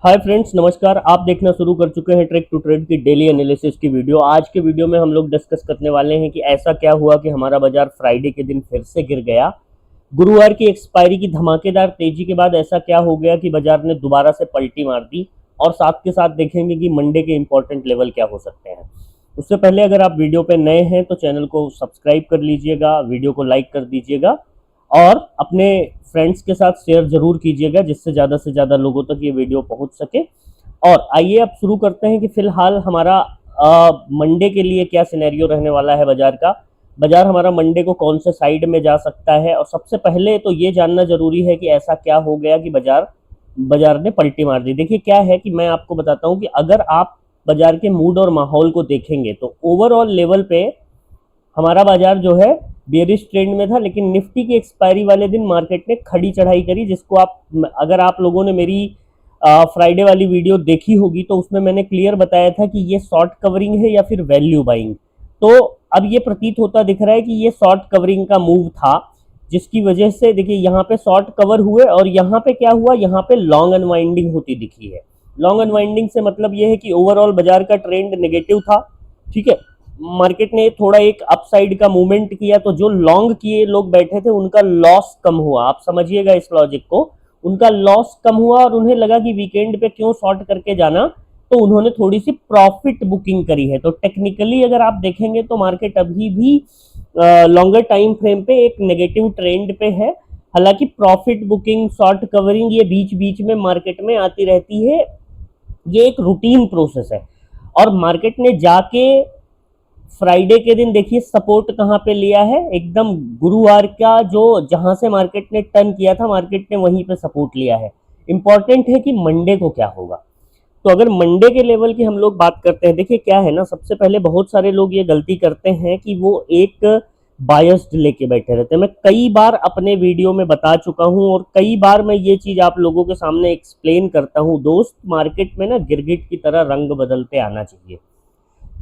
Hi friends, नमस्कार। आप देखना शुरू कर चुके हैं ट्रेक टू ट्रेड की डेली एनालिसिस की वीडियो। आज के वीडियो में हम लोग डिस्कस करने वाले हैं कि ऐसा क्या हुआ कि हमारा बाजार फ्राइडे के दिन फिर से गिर गया। गुरुवार की एक्सपायरी की धमाकेदार तेजी के बाद ऐसा क्या हो गया कि बाजार ने दोबारा से पलटी मार दी, और साथ के साथ देखेंगे कि मंडे के इंपॉर्टेंट लेवल क्या हो सकते हैं। उससे पहले अगर आप वीडियो पे नए हैं तो चैनल को सब्सक्राइब कर लीजिएगा, वीडियो को लाइक कर दीजिएगा और अपने फ्रेंड्स के साथ शेयर जरूर कीजिएगा, जिससे ज़्यादा से ज़्यादा लोगों तक ये वीडियो पहुंच सके। और आइए अब शुरू करते हैं कि फिलहाल हमारा मंडे के लिए क्या सिनेरियो रहने वाला है बाजार का। बाजार हमारा मंडे को कौन से साइड में जा सकता है, और सबसे पहले तो ये जानना जरूरी है कि ऐसा क्या हो गया कि बाजार ने पलटी मार दी। देखिए क्या है कि मैं आपको बताता हूँ कि अगर आप बाजार के मूड और माहौल को देखेंगे तो ओवरऑल लेवल पे हमारा बाजार जो है बेयरिश ट्रेंड में था, लेकिन निफ्टी की एक्सपायरी वाले दिन मार्केट ने खड़ी चढ़ाई करी, जिसको अगर आप लोगों ने मेरी फ्राइडे वाली वीडियो देखी होगी तो उसमें मैंने क्लियर बताया था कि ये शॉर्ट कवरिंग है या फिर वैल्यू बाइंग। तो अब ये प्रतीत होता दिख रहा है कि ये शॉर्ट कवरिंग का मूव था, जिसकी वजह से देखिए यहाँ पे शॉर्ट कवर हुए और यहाँ पे क्या हुआ, यहाँ पे लॉन्ग अनवाइंडिंग होती दिखी है। लॉन्ग अनवाइंडिंग से मतलब ये है कि ओवरऑल बाजार का ट्रेंड नेगेटिव था, ठीक है। मार्केट ने थोड़ा एक अपसाइड का मूवमेंट किया, तो जो लॉन्ग किए लोग बैठे थे उनका लॉस कम हुआ। आप समझिएगा इस लॉजिक को, उनका लॉस कम हुआ और उन्हें लगा कि वीकेंड पे क्यों शॉर्ट करके जाना, तो उन्होंने थोड़ी सी प्रॉफिट बुकिंग करी है। तो टेक्निकली अगर आप देखेंगे तो मार्केट अभी भी लॉन्गर टाइम फ्रेम पे एक नेगेटिव ट्रेंड पे है। हालांकि प्रॉफिट बुकिंग, शॉर्ट कवरिंग ये बीच बीच में मार्केट में आती रहती है, ये एक रूटीन प्रोसेस है। और मार्केट ने जाके फ्राइडे के दिन देखिए सपोर्ट कहाँ पे लिया है, एकदम गुरुवार का जो जहां से मार्केट ने टर्न किया था, मार्केट ने वहीं पे सपोर्ट लिया है। इंपॉर्टेंट है कि मंडे को क्या होगा। तो अगर मंडे के लेवल की हम लोग बात करते हैं, देखिए क्या है ना, सबसे पहले बहुत सारे लोग ये गलती करते हैं कि वो एक बायस्ड लेके बैठे रहते हैं। मैं कई बार अपने वीडियो में बता चुका हूं और कई बार मैं ये चीज आप लोगों के सामने एक्सप्लेन करता हूं, दोस्त मार्केट में ना गिरगिट की तरह रंग बदलते आना चाहिए।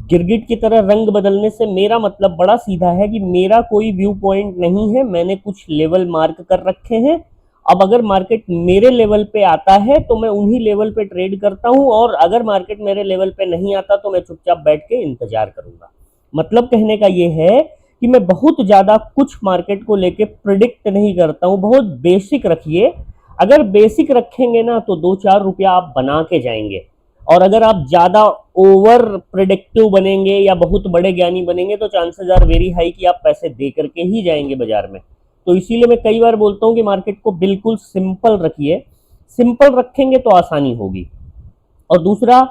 गिरगिट की तरह रंग बदलने से मेरा मतलब बड़ा सीधा है कि मेरा कोई व्यू पॉइंट नहीं है, मैंने कुछ लेवल मार्क कर रखे हैं। अब अगर मार्केट मेरे लेवल पे आता है तो मैं उन्हीं लेवल पे ट्रेड करता हूं, और अगर मार्केट मेरे लेवल पे नहीं आता तो मैं चुपचाप बैठ के इंतजार करूंगा। मतलब कहने का ये है कि मैं बहुत ज्यादा कुछ मार्केट को लेके प्रिडिक्ट नहीं करता हूं, बहुत बेसिक रखिए। अगर बेसिक रखेंगे ना तो 2-4 रुपया आप बना के जाएंगे, और अगर आप ज्यादा ओवर प्रिडिक्टिव बनेंगे या बहुत बड़े ज्ञानी बनेंगे तो चांसेस आर वेरी हाई कि आप पैसे दे करके ही जाएंगे बाजार में। तो इसीलिए मैं कई बार बोलता हूं कि मार्केट को बिल्कुल सिंपल रखिए, सिंपल रखेंगे तो आसानी होगी। और दूसरा,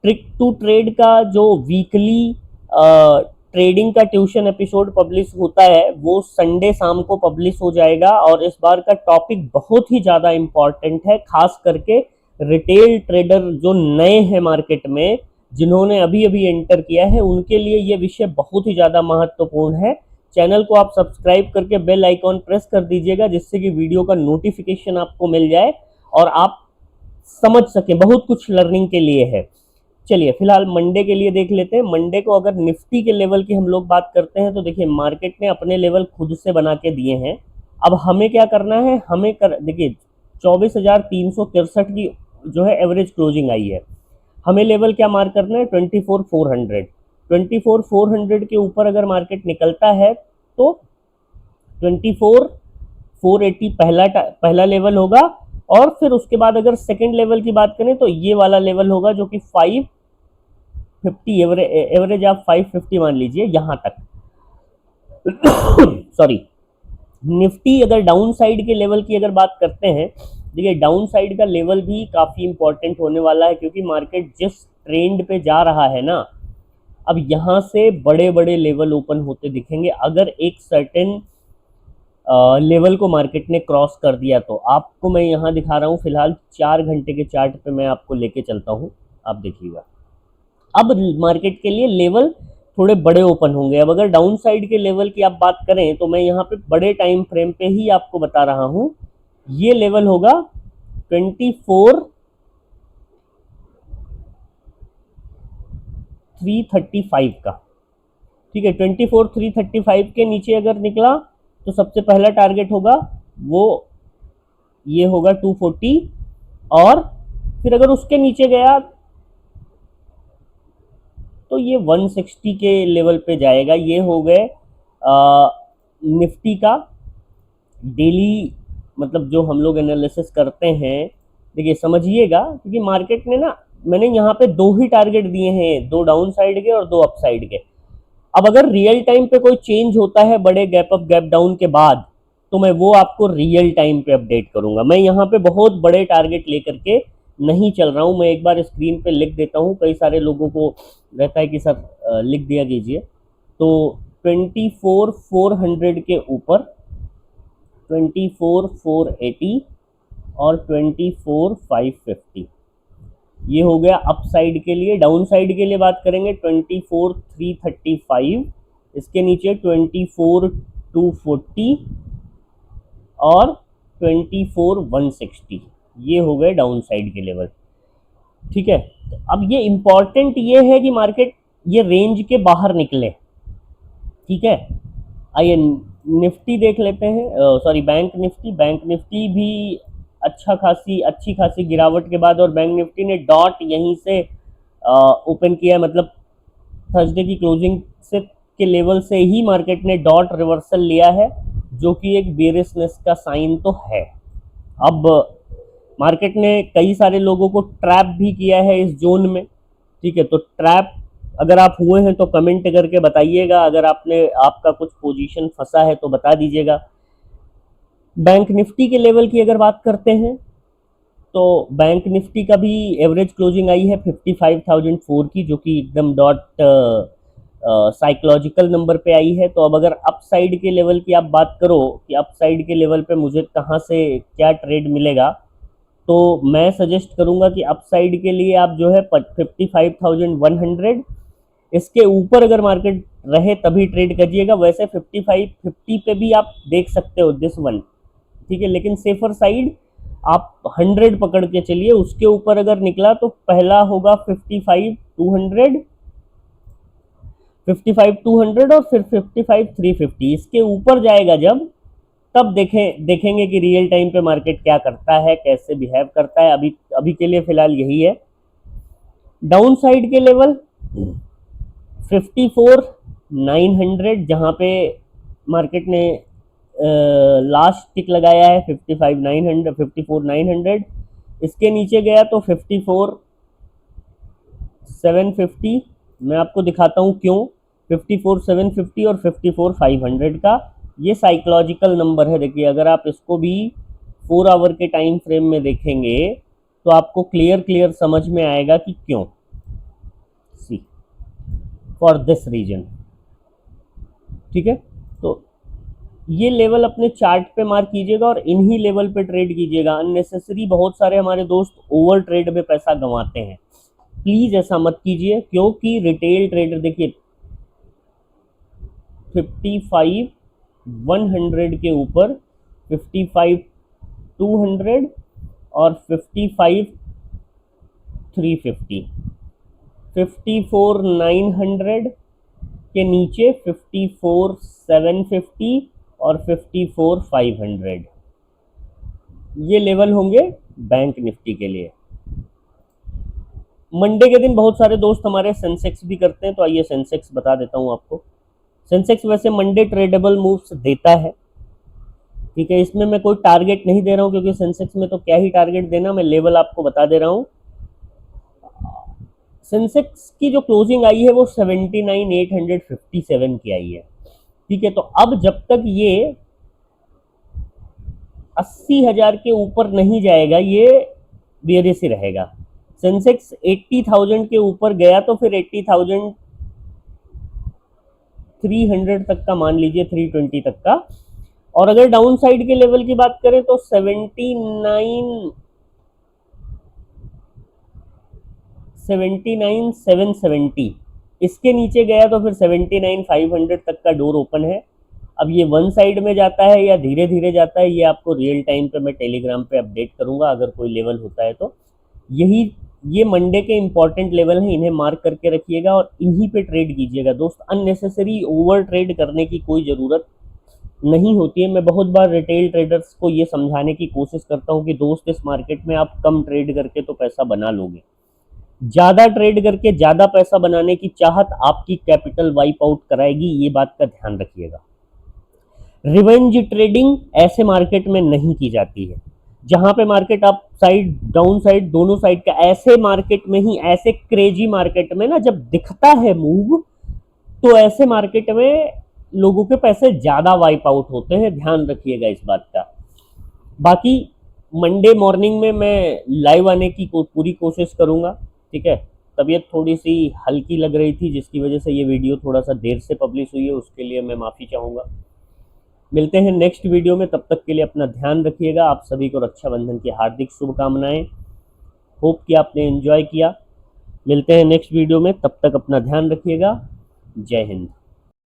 ट्रिक टू ट्रेड का जो वीकली ट्रेडिंग का ट्यूशन एपिसोड पब्लिश होता है वो संडे शाम को पब्लिश हो जाएगा, और इस बार का टॉपिक बहुत ही ज़्यादा इम्पॉर्टेंट है, खास करके रिटेल ट्रेडर जो नए हैं मार्केट में, जिन्होंने अभी अभी एंटर किया है, उनके लिए ये विषय बहुत ही ज़्यादा महत्वपूर्ण है। चैनल को आप सब्सक्राइब करके बेल आइकॉन प्रेस कर दीजिएगा, जिससे कि वीडियो का नोटिफिकेशन आपको मिल जाए और आप समझ सकें। बहुत कुछ लर्निंग के लिए है। चलिए फिलहाल मंडे के लिए देख लेते हैं। मंडे को अगर निफ्टी के लेवल की हम लोग बात करते हैं तो देखिए मार्केट ने अपने लेवल खुद से बना के दिए हैं। अब हमें क्या करना है, देखिए 24,363 की जो है एवरेज क्लोजिंग आई है। हमें लेवल क्या मार्क करना है, 24,400। 24,400 के ऊपर अगर मार्केट निकलता है तो 24,480 पहला लेवल होगा, और फिर उसके बाद अगर सेकंड लेवल की बात करें तो ये वाला लेवल होगा जो कि 550 एवरेज आप 550 मान लीजिए यहाँ तक। सॉरी, निफ्टी अगर डाउन साइड के लेवल की अगर बात करते हैं, देखिए डाउन साइड का लेवल भी काफ़ी इंपॉर्टेंट होने वाला है, क्योंकि मार्केट जिस ट्रेंड पे जा रहा है ना, अब यहाँ से बड़े बड़े लेवल ओपन होते दिखेंगे। अगर एक सर्टेन लेवल को मार्केट ने क्रॉस कर दिया तो आपको मैं यहाँ दिखा रहा हूँ फिलहाल 4 घंटे के चार्ट पे मैं आपको लेके चलता हूँ, आप देखिएगा। अब मार्केट के लिए लेवल थोड़े बड़े ओपन होंगे। अब अगर डाउन साइड के लेवल की आप बात करें तो मैं यहाँ पे बड़े टाइम फ्रेम पे ही आपको बता रहा हूँ, ये लेवल होगा 24,335 का, ठीक है। 24,335 के नीचे अगर निकला तो सबसे पहला टारगेट होगा वो ये होगा 240, और फिर अगर उसके नीचे गया तो ये 160 के लेवल पे जाएगा। ये हो गए निफ्टी का डेली, मतलब जो हम लोग एनालिसिस करते हैं। देखिए समझिएगा, क्योंकि मार्केट ने ना, मैंने यहाँ पे दो ही टारगेट दिए हैं, दो डाउन साइड के और दो अप साइड के। अब अगर रियल टाइम पे कोई चेंज होता है बड़े गैप अप गैप डाउन के बाद, तो मैं वो आपको रियल टाइम पे अपडेट करूंगा। मैं यहाँ पे बहुत बड़े टारगेट लेकर के नहीं चल रहा हूँ। मैं एक बार स्क्रीन पे लिख देता हूँ, कई सारे लोगों को रहता है कि सर लिख दिया कीजिए। तो 24,400 के ऊपर, 24,480 और 24,550, ये हो गया अप साइड के लिए। डाउन साइड के लिए बात करेंगे 24,335, इसके नीचे 24,240 और 24,160, ये हो गए डाउन साइड के लेवल। ठीक है, तो अब ये इंपॉर्टेंट ये है कि मार्केट ये रेंज के बाहर निकले। ठीक है, आइए निफ्टी देख लेते हैं, सॉरी बैंक निफ्टी भी अच्छी खासी गिरावट के बाद, और बैंक निफ्टी ने डॉट यहीं से ओपन किया है, मतलब थर्सडे की क्लोजिंग से के लेवल से ही मार्केट ने डॉट रिवर्सल लिया है, जो कि एक बेरिशनेस का साइन तो है। अब मार्केट ने कई सारे लोगों को ट्रैप भी किया है इस जोन में। ठीक है, तो ट्रैप अगर आप हुए हैं तो कमेंट करके बताइएगा, अगर आपका कुछ पोजीशन फंसा है तो बता दीजिएगा। बैंक निफ्टी के लेवल की अगर बात करते हैं तो बैंक निफ्टी का भी एवरेज क्लोजिंग आई है 55,004 की, जो कि एकदम डॉट साइकोलॉजिकल नंबर पे आई है। तो अब अगर अप साइड के लेवल की आप बात करो कि अप साइड के लेवल पे मुझे कहाँ से क्या ट्रेड मिलेगा, तो मैं सजेस्ट करूंगा कि अप साइड के लिए आप जो है 55,100, इसके ऊपर अगर मार्केट रहे तभी ट्रेड करिएगा। वैसे 5550 पे भी आप देख सकते हो दिस वन। ठीक है, लेकिन सेफर साइड आप 100 पकड़ के चलिए। उसके ऊपर अगर निकला तो पहला होगा 55,200, 55,200 और फिर 55,350। इसके ऊपर जाएगा जब, तब देखेंगे कि रियल टाइम पे मार्केट क्या करता है, कैसे बिहेव करता है। अभी के लिए फिलहाल यही है। डाउन साइड के लेवल 54,900, जहां पे मार्केट ने लास्ट टिक लगाया है 54,900। इसके नीचे गया तो 54,750। मैं आपको दिखाता हूं क्यों। 54,750 और 54,500 का ये साइकोलॉजिकल नंबर है। देखिए, अगर आप इसको भी 4 आवर के टाइम फ्रेम में देखेंगे तो आपको क्लियर समझ में आएगा कि क्यों। सी फॉर दिस रीजन। ठीक है, तो ये लेवल अपने चार्ट पे मार्क कीजिएगा और इन्हीं लेवल पे ट्रेड कीजिएगा। अननेसेसरी बहुत सारे हमारे दोस्त ओवर ट्रेड में पैसा गंवाते हैं, प्लीज ऐसा मत कीजिए। क्योंकि रिटेल ट्रेडर, देखिए 55,100 के ऊपर 55,200 और 55,350, 54,900 के नीचे 54,750 और 54,500, ये लेवल होंगे बैंक निफ्टी के लिए। मंडे के दिन बहुत सारे दोस्त हमारे सेंसेक्स भी करते हैं, तो आइए सेंसेक्स बता देता हूं आपको। सेंसेक्स वैसे मंडे ट्रेडेबल मूव्स देता है। ठीक है, इसमें मैं कोई टारगेट नहीं दे रहा हूं, क्योंकि सेंसेक्स में तो क्या ही टारगेट देना, मैं लेवल आपको बता दे रहा हूं। सेंसेक्स की जो क्लोजिंग आई है वो 79,857 की आई है। ठीक है, तो अब जब तक ये 80,000 के ऊपर नहीं जाएगा, ये बेरिश ही रहेगा। सेंसेक्स 80,000 के ऊपर गया तो फिर 80,300 तक का मान लीजिए, 320 तक का। और अगर डाउन साइड के लेवल की बात करें तो 79,770, इसके नीचे गया तो फिर 79,500 तक का डोर ओपन है। अब ये वन साइड में जाता है या धीरे धीरे जाता है, ये आपको रियल टाइम पे मैं टेलीग्राम पे अपडेट करूंगा अगर कोई लेवल होता है तो। ये मंडे के इंपॉर्टेंट लेवल हैं, इन्हें मार्क करके रखिएगा और इन्हीं पे ट्रेड कीजिएगा दोस्त। अननेसेसरी ओवर ट्रेड करने की कोई ज़रूरत नहीं होती है। मैं बहुत बार रिटेल ट्रेडर्स को ये समझाने की कोशिश करता हूँ कि दोस्त, इस मार्केट में आप कम ट्रेड करके तो पैसा बना लोगे, ज़्यादा ट्रेड करके ज़्यादा पैसा बनाने की चाहत आपकी कैपिटल वाइप आउट कराएगी, ये बात का ध्यान रखिएगा। रिवेंज ट्रेडिंग ऐसे मार्केट में नहीं की जाती है, जहां पे market up side down side दोनों साइड का, ऐसे मार्केट में ही, ऐसे क्रेजी मार्केट में ना, जब दिखता है मूव, तो ऐसे मार्केट में लोगों के पैसे ज़्यादा वाइप आउट होते हैं, ध्यान रखिएगा इस बात का। बाकी मंडे मॉर्निंग में मैं लाइव आने की पूरी कोशिश करूँगा, ठीक है। तबीयत थोड़ी सी हल्की लग रही थी, जिसकी वजह से ये वीडियो थोड़ा सा देर से पब्लिश हुई है, उसके लिए मैं माफ़ी चाहूँगा। मिलते हैं नेक्स्ट वीडियो में, तब तक के लिए अपना ध्यान रखिएगा। आप सभी को रक्षाबंधन की हार्दिक शुभकामनाएं। होप कि आपने एंजॉय किया। मिलते हैं नेक्स्ट वीडियो में, तब तक अपना ध्यान रखिएगा। जय हिंद।